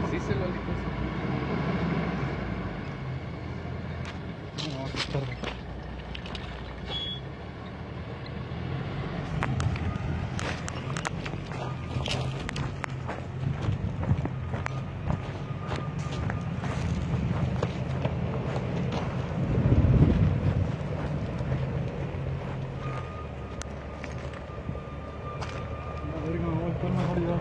Sí se lo dijo. No, qué tarde. A ver, me voy a estar mejor yo.